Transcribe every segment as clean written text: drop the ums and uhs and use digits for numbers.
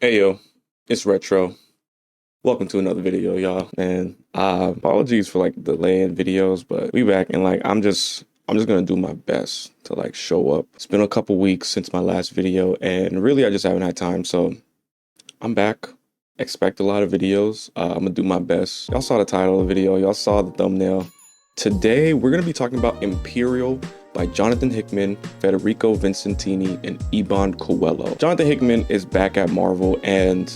Hey yo, it's Retro. Welcome to another video, y'all. And apologies for like delaying videos, but we back and I'm just gonna do my best to like show up. It's been a couple weeks since my last video, and really I just haven't had time. So I'm back. Expect a lot of videos. I'm gonna do my best. Y'all saw the title of the video, y'all saw the thumbnail. Today we're gonna be talking about Imperial by Jonathan Hickman, Federico Vincentini, and Iban Coelho. Jonathan Hickman is back at Marvel, and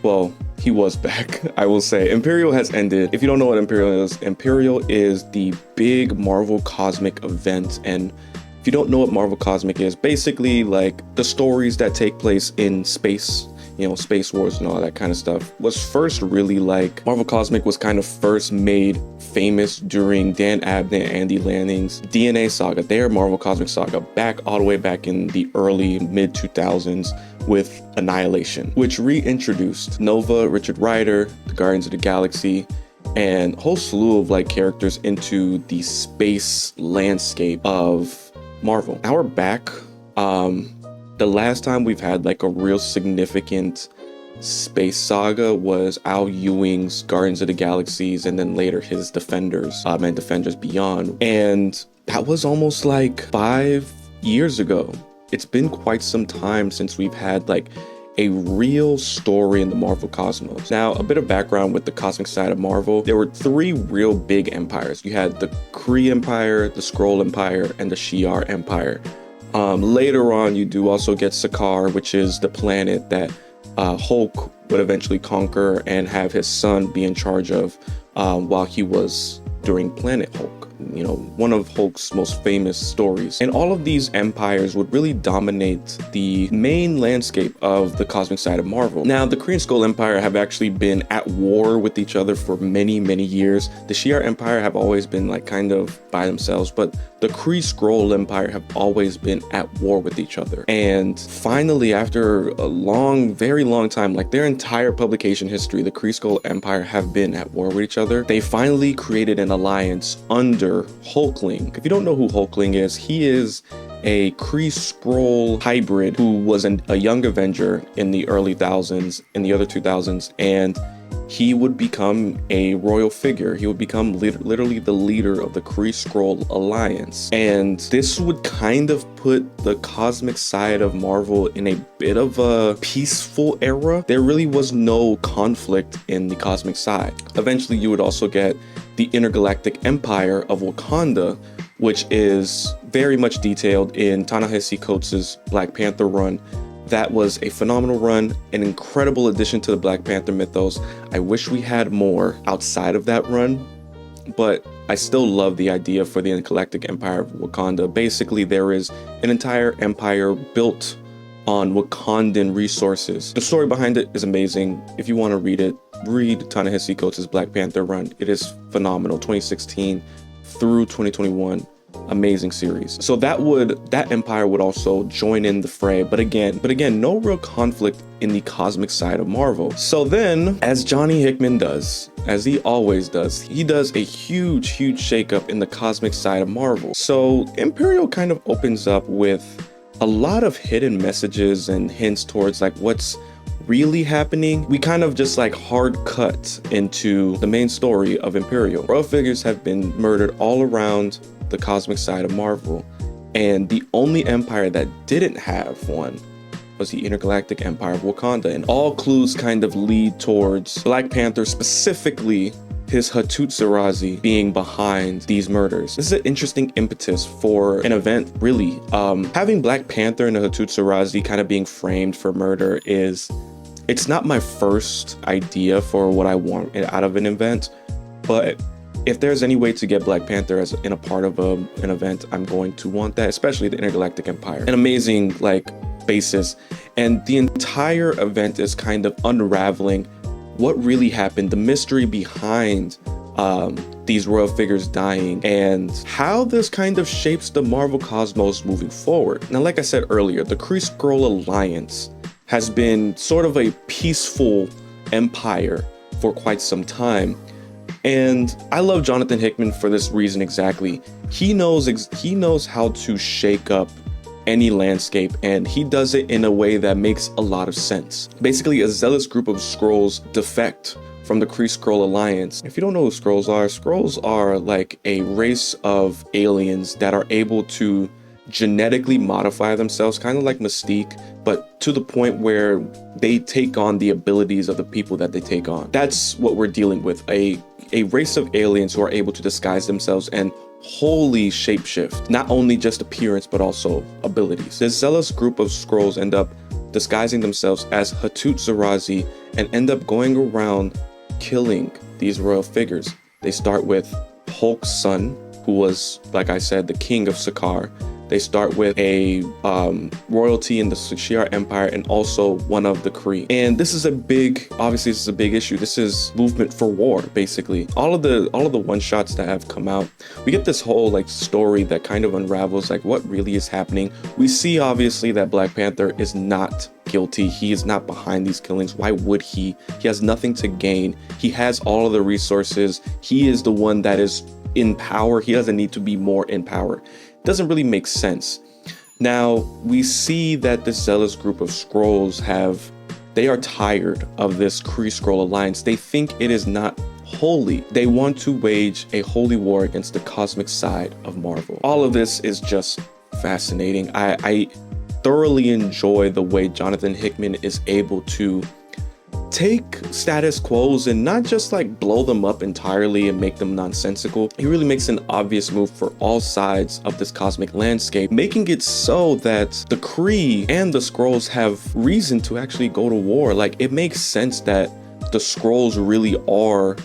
well, he was back, I will say. Imperial has ended. If you don't know what Imperial is the big Marvel cosmic event. And if you don't know what Marvel Cosmic is, basically like the stories that take place in space, Space Wars and all that kind of stuff, was first really like Marvel Cosmic was kind of first made famous during Dan Abnett and Andy Lanning's DNA saga, their Marvel Cosmic saga, back all the way back in the early mid 2000s with Annihilation, which reintroduced Nova, Richard Rider, the Guardians of the Galaxy, and a whole slew of like characters into the space landscape of Marvel. Now we're back. The last time we've had like a real significant space saga was Al Ewing's Guardians of the Galaxies, and then later his Defenders, and Defenders Beyond. And that was almost like 5 years ago. It's been quite some time since we've had like a real story in the Marvel cosmos. Now, a bit of background with the cosmic side of Marvel. There were 3 real big empires. You had the Kree Empire, the Skrull Empire, and the Shi'ar Empire. Later on, you do also get Sakaar, which is the planet that Hulk would eventually conquer and have his son be in charge of while he was during Planet Hulk. One of Hulk's most famous stories. And all of these empires would really dominate the main landscape of the cosmic side of Marvel. Now, the Kree and Skrull Empire have actually been at war with each other for many, many years. The Shi'ar Empire have always been like kind of by themselves, but the Kree Skrull Empire have always been at war with each other. And finally, after a long, very long time, like their entire publication history, the Kree Skrull Empire have been at war with each other. They finally created an alliance under Hulkling. If you don't know who Hulkling is, he is a Kree Skrull hybrid who was a young Avenger in the early thousands, in the other 2000s, and he would become a royal figure. He would become literally the leader of the Kree Skrull Alliance. And this would kind of put the cosmic side of Marvel in a bit of a peaceful era. There really was no conflict in the cosmic side. Eventually, you would also get the Intergalactic Empire of Wakanda, which is very much detailed in Ta-Nehisi Coates' Black Panther run. That was a phenomenal run, an incredible addition to the Black Panther mythos. I wish we had more outside of that run, but I still love the idea for the Intergalactic Empire of Wakanda. Basically, there is an entire empire built on Wakandan resources. The story behind it is amazing. If you want to read it, read Ta-Nehisi Coates' Black Panther run. It is phenomenal. 2016 through 2021. Amazing series. So that empire would also join in the fray, but again, no real conflict in the cosmic side of Marvel. So then, as Johnny Hickman does, as he always does, he does a huge shakeup in the cosmic side of Marvel. So Imperial kind of opens up with a lot of hidden messages and hints towards like what's really happening. We kind of just like hard cut into the main story of Imperial. Royal figures have been murdered all around the cosmic side of Marvel, and the only empire that didn't have one was the Intergalactic Empire of Wakanda. And all clues kind of lead towards Black Panther, specifically his Hattusarazi, being behind these murders. This is an interesting impetus for an event, really. Having Black Panther and the Hattusarazi kind of being framed for murder it's not my first idea for what I want out of an event, but if there's any way to get Black Panther as in a part of an event, I'm going to want that, especially the Intergalactic Empire. An amazing like basis, and the entire event is kind of unraveling what really happened, the mystery behind these royal figures dying, and how this kind of shapes the Marvel cosmos moving forward. Now, like I said earlier, the Kree Skrull Alliance has been sort of a peaceful empire for quite some time. And I love Jonathan Hickman for this reason exactly. He knows how to shake up any landscape, and he does it in a way that makes a lot of sense. Basically, a zealous group of Skrulls defect from the Kree-Skrull Alliance. If you don't know who Skrulls are like a race of aliens that are able to genetically modify themselves, kind of like Mystique, but to the point where they take on the abilities of the people that they take on. That's what we're dealing with, a race of aliens who are able to disguise themselves and wholly shapeshift, not only just appearance but also abilities. This zealous group of Skrulls end up disguising themselves as Hatut Zarazi and end up going around killing these royal figures. They start with Hulk's son, who was, like I said, the king of Sakaar. They start with a royalty in the Shi'ar Empire and also one of the Kree. And this is obviously this is a big issue. This is movement for war, basically. All of the one-shots that have come out, we get this whole like story that kind of unravels like what really is happening. We see obviously that Black Panther is not guilty. He is not behind these killings. Why would he? He has nothing to gain. He has all of the resources. He is the one that is in power. He doesn't need to be more in power. Doesn't really make sense. Now we see that this zealous group of Skrulls they are tired of this Kree-Skrull alliance. They think it is not holy. They want to wage a holy war against the cosmic side of Marvel. All of this is just fascinating. I thoroughly enjoy the way Jonathan Hickman is able to take status quos and not just like blow them up entirely and make them nonsensical. He really makes an obvious move for all sides of this cosmic landscape, making it so that the Kree and the Skrulls have reason to actually go to war. Like, it makes sense that the Skrulls really are,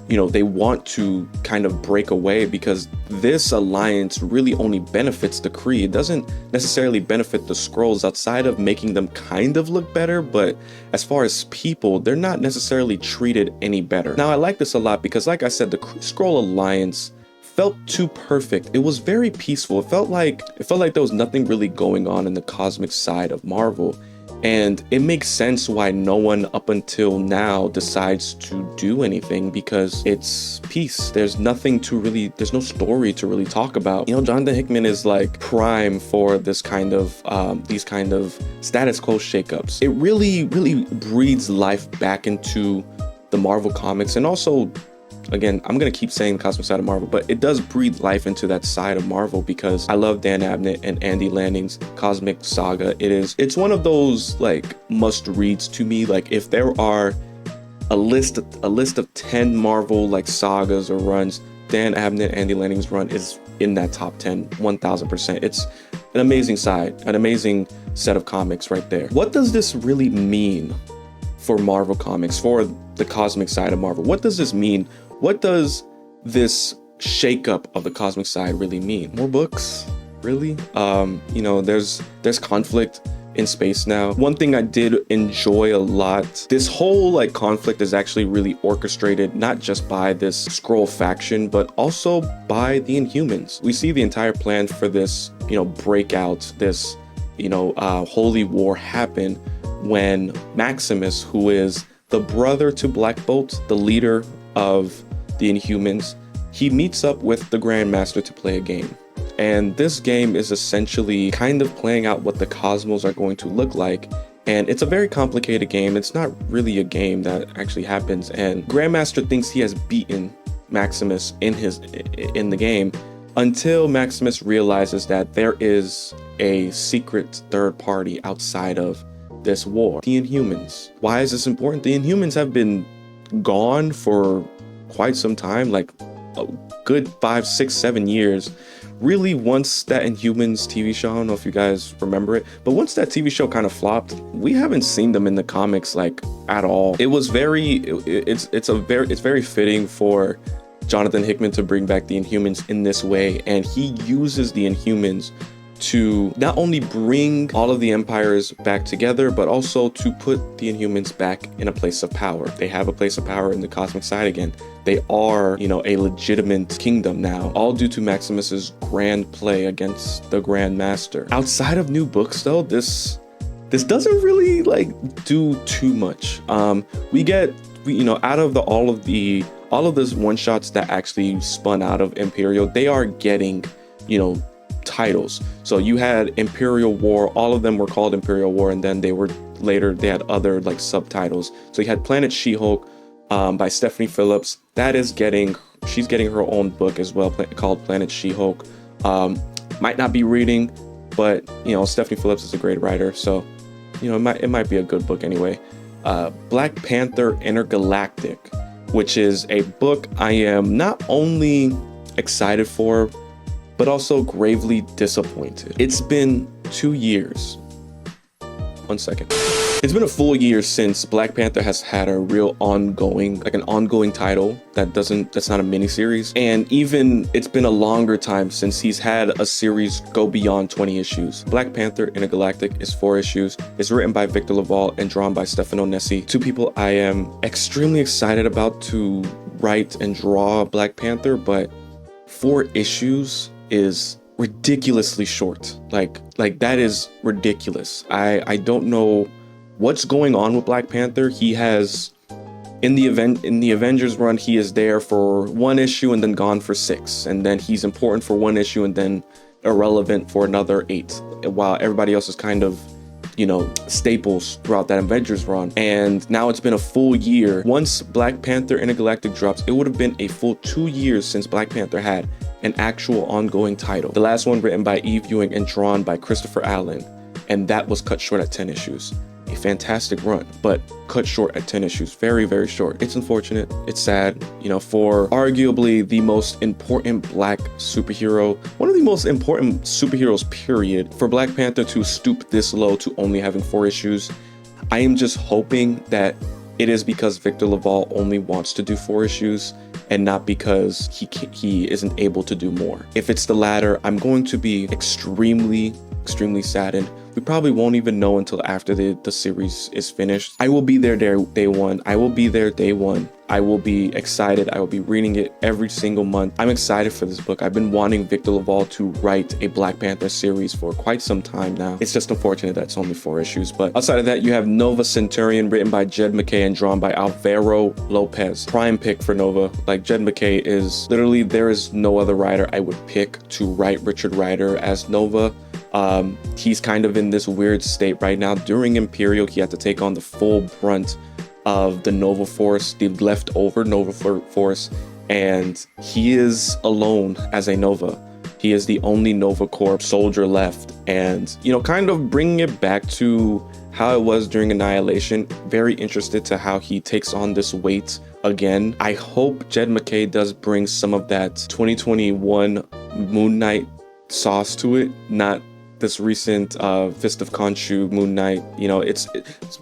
they want to kind of break away, because this alliance really only benefits the Kree. It doesn't necessarily benefit the Skrulls outside of making them kind of look better, but as far as people, they're not necessarily treated any better. Now, I like this a lot because, like I said, the Kree-Skrull alliance felt too perfect. It was very peaceful. It felt like there was nothing really going on in the cosmic side of Marvel. And it makes sense why no one up until now decides to do anything, because it's peace. There's no story to really talk about. Jonathan Hickman is like prime for this kind of these kind of status quo shakeups. It really breathes life back into the Marvel comics, and also, again, I'm gonna keep saying the cosmic side of Marvel, but it does breathe life into that side of Marvel, because I love Dan Abnett and Andy Landing's Cosmic Saga. It's one of those like must reads to me. Like, if there are a list of 10 Marvel like sagas or runs, Dan Abnett, Andy Landing's run is in that top 10, 1000%. It's an amazing set of comics right there. What does this really mean for Marvel Comics, for the cosmic side of Marvel? What does this mean? What does this shakeup of the cosmic side really mean? More books? Really? There's conflict in space now. One thing I did enjoy a lot, this whole like conflict is actually really orchestrated not just by this Skrull faction, but also by the Inhumans. We see the entire plan for this, breakout, this, holy war happen when Maximus, who is the brother to Black Bolt, the leader of the Inhumans, he meets up with the Grandmaster to play a game. And this game is essentially kind of playing out what the cosmos are going to look like. And it's a very complicated game. It's not really a game that actually happens. And Grandmaster thinks he has beaten Maximus in the game, until Maximus realizes that there is a secret third party outside of this war, the Inhumans. Why is this important? The Inhumans have been gone for quite some time, like a good 5, 6, 7 years. Really, once that Inhumans TV show, I don't know if you guys remember it, but once that TV show kind of flopped, we haven't seen them in the comics like at all. It's very fitting for Jonathan Hickman to bring back the Inhumans in this way, and he uses the Inhumans to not only bring all of the empires back together, but also to put the Inhumans back in a place of power. They have a place of power in the cosmic side again. They are, a legitimate kingdom now, all due to Maximus's grand play against the Grand Master. Outside of new books though, this doesn't really do too much. We get, out of all of this one shots that actually spun out of Imperial, they are getting, titles. So you had Imperial War, all of them were called Imperial War, and then they had other like subtitles. So you had Planet She-Hulk by Stephanie Phillips. She's getting her own book as well, called Planet She-Hulk. Might not be reading, but you know, Stephanie Phillips is a great writer, so you know, it might be a good book anyway. Black Panther Intergalactic, which is a book I am not only excited for, but also gravely disappointed. It's been 2 years. 1 second. It's been a full year since Black Panther has had a real ongoing title that's not a miniseries. And even it's been a longer time since he's had a series go beyond 20 issues. Black Panther Intergalactic is 4 issues. It's written by Victor Laval and drawn by Stefano Nessi. 2 people I am extremely excited about to write and draw Black Panther, but 4 issues is ridiculously short. Like that is ridiculous. I don't know what's going on with Black Panther. He has in the Avengers run, he is there for 1 issue and then gone for 6, and then he's important for 1 issue and then irrelevant for another 8, while everybody else is kind of, you know, staples throughout that Avengers run. And now it's been a full year. Once Black Panther Intergalactic drops, it would have been a full 2 years since Black Panther had an actual ongoing title. The last one written by Eve Ewing and drawn by Christopher Allen, and that was cut short at 10 issues. A fantastic run, but cut short at 10 issues. Very, very short. It's unfortunate. It's sad, you know, for arguably the most important Black superhero, one of the most important superheroes, period, for Black Panther to stoop this low to only having 4 issues. I am just hoping that it is because Victor Laval only wants to do 4 issues and not because he isn't able to do more. If it's the latter, I'm going to be extremely saddened. We probably won't even know until after the series is finished. I will be there day one. I will be there day one. I will be excited. I will be reading it every single month. I'm excited for this book. I've been wanting Victor Laval to write a Black Panther series for quite some time now. It's just unfortunate that it's only 4 issues. But outside of that, you have Nova Centurion, written by Jed MacKay and drawn by Alvaro Lopez. Prime pick for Nova. Like, Jed MacKay is literally, there is no other writer I would pick to write Richard Rider as Nova. He's kind of in this weird state right now. During Imperial, he had to take on the full brunt of the Nova Force, the leftover Nova Force, and he is alone as a Nova. He is the only Nova Corps soldier left, and, you know, kind of bringing it back to how it was during Annihilation. Very interested to how he takes on this weight again. I hope Jed MacKay does bring some of that 2021 Moon Knight sauce to it, not this recent Fist of Khonshu Moon Knight. You know, it's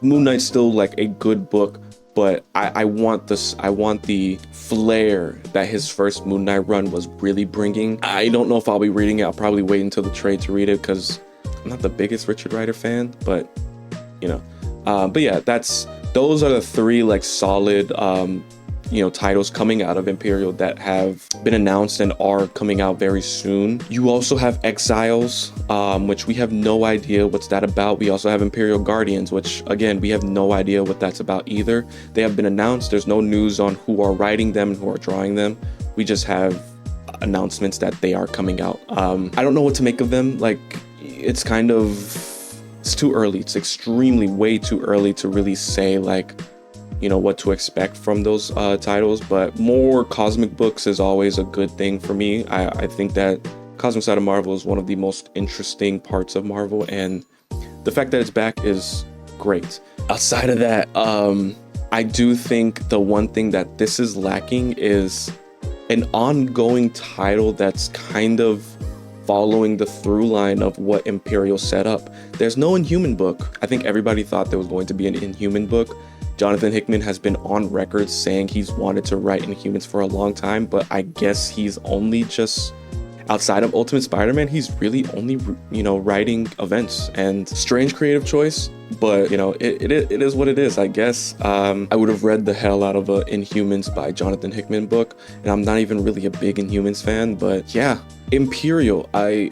Moon Knight's still like a good book, but I want the flair that his first Moon Knight run was really bringing. I don't know if I'll be reading it. I'll probably wait until the trade to read it because I'm not the biggest Richard Rider fan, but you know, but yeah, those are the 3 like solid you know, titles coming out of Imperial that have been announced and are coming out very soon. You also have Exiles, which we have no idea what's that about. We also have Imperial Guardians, which again, we have no idea what that's about either. They have been announced. There's no news on who are writing them and who are drawing them. We just have announcements that they are coming out. I don't know what to make of them. Like, it's too early. It's extremely way too early to really say, like, you know, what to expect from those titles, but more cosmic books is always a good thing for me. I think that cosmic side of Marvel is one of the most interesting parts of Marvel, and the fact that it's back is great. Outside of that, I do think the one thing that this is lacking is an ongoing title that's kind of following the through line of what Imperial set up. There's no Inhuman book. I think everybody thought there was going to be an Inhuman book. Jonathan Hickman has been on record saying he's wanted to write Inhumans for a long time, but I guess he's only just, outside of Ultimate Spider-Man, he's really only, you know, writing events. And strange creative choice, but, you know, it is what it is, I guess. I would have read the hell out of a Inhumans by Jonathan Hickman book, and I'm not even really a big Inhumans fan, but yeah. Imperial, I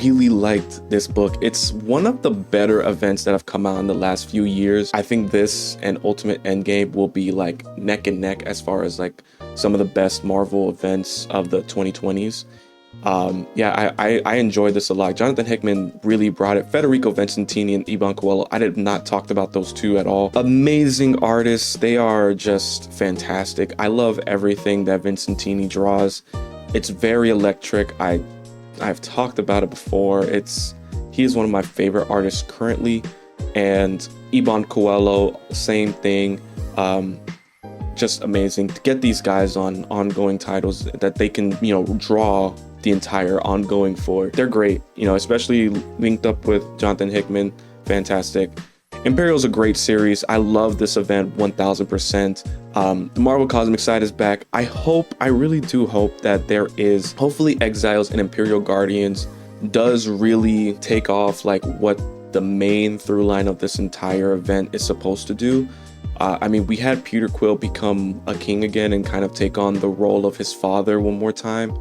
really liked this book. It's one of the better events that have come out in the last few years. I think this and Ultimate Endgame will be like neck and neck as far as like some of the best Marvel events of the 2020s. Yeah, I enjoyed this a lot. Jonathan Hickman really brought it. Federico Vincentini and Iban Coelho, I did not talk about those two at all. Amazing artists. They are just fantastic. I love everything that Vincentini draws. It's very electric. I've talked about it before. He is one of my favorite artists currently. And Iban Coelho, same thing. Just amazing to get these guys on ongoing titles that they can, you know, draw the entire ongoing for. They're great, you know, especially linked up with Jonathan Hickman. Fantastic. Imperial's a great series. I love this event 1000%. The Marvel Cosmic side is back. I really do hope that there is, hopefully Exiles and Imperial Guardians does really take off like what the main through line of this entire event is supposed to do. I mean, we had Peter Quill become a king again and kind of take on the role of his father one more time.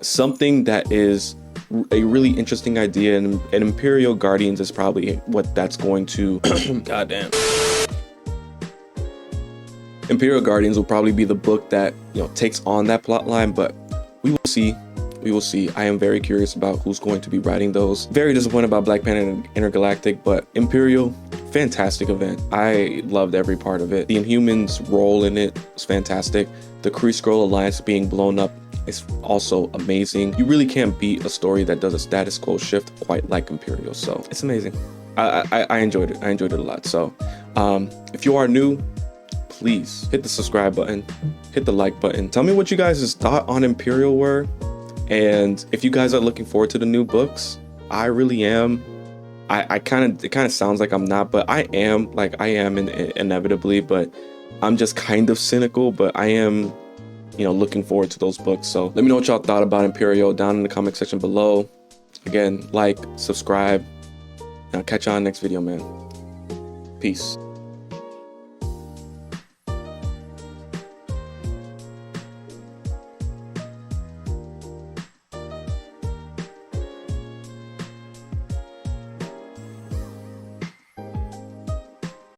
Something that is a really interesting idea, and Imperial Guardians is probably what that's going to goddamn. Imperial Guardians will probably be the book that, you know, takes on that plot line, but we will see. We will see. I am very curious about who's going to be writing those. Very disappointed about Black Panther and Intergalactic, but Imperial, fantastic event. I loved every part of it. The Inhumans' role in it was fantastic. The Kree Skrull Alliance being blown up is also amazing. You really can't beat a story that does a status quo shift quite like Imperial, so it's amazing. I enjoyed it. I enjoyed it a lot. So if you are new, please hit the subscribe button, hit the like button. Tell me what you guys' thought on Imperial were. And if you guys are looking forward to the new books, I really am. It kind of sounds like I'm not, but I am. Like I am inevitably, but I'm just kind of cynical. But I am, you know, looking forward to those books. So let me know what y'all thought about Imperial down in the comment section below. Again, like, subscribe, and I'll catch y'all in the next video, man. Peace.